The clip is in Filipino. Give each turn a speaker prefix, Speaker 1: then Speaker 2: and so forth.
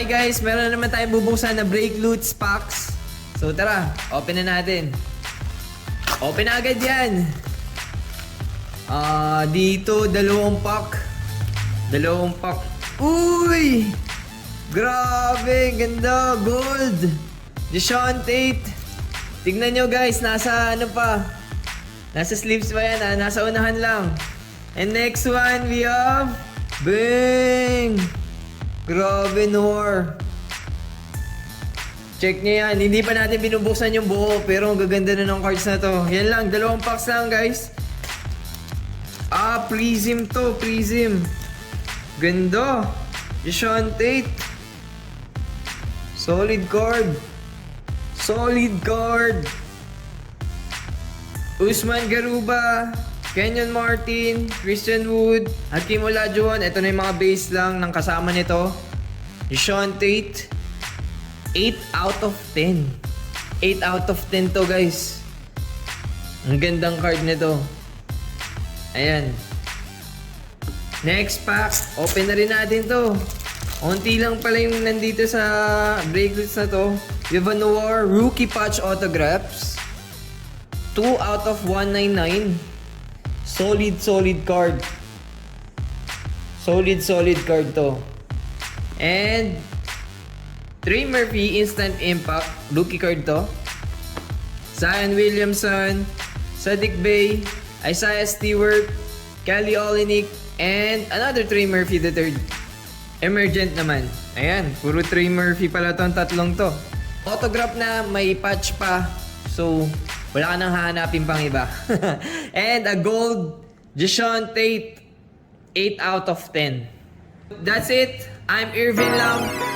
Speaker 1: Okay guys, meron na naman tayong bubuksan na Break Loot packs. So tara, open na natin. Open na agad yan. Dito, dalawang pack. Uy! Grabe, ganda, gold. Deshaun Tate. Tignan nyo guys, nasa ano pa. Nasa sleeves pa yan, nasa unahan lang. And next one, we have bang! Grabe, Noor. Check nyo yan. Hindi pa natin binubuksan yung buo, pero ang gaganda na ng cards na to. Yan lang, dalawang packs lang guys. Prism to, Prism. Ganda. Deshaun Tate. Solid card. Usman Garuba, Kenyon Martin, Christian Wood, Hakeem Olajuwon. Ito na yung mga base lang ng kasama nito. Deshaun Tate. 8 out of 10. 8 out of 10 to guys. Ang gandang card nito. Ayan. Next pack. Open na rin natin to. Unti lang pala yung nandito sa breaklets na to. We have a Noir Rookie Patch Autographs. 2 out of 199. Solid card. Solid card to. And Trey Murphy Instant Impact rookie card to. Zion Williamson, Saddiq Bey, Isaiah Stewart, Kelly Olynyk, and another Trey Murphy the third. Emergent naman. Ayan, puro Trey Murphy pala tong tatlong to. Autograph na, may patch pa. So, wala ka nang hahanapin pang iba. And a gold Deshaun Tate, 8 out of 10. That's it. I'm Irvin Lam.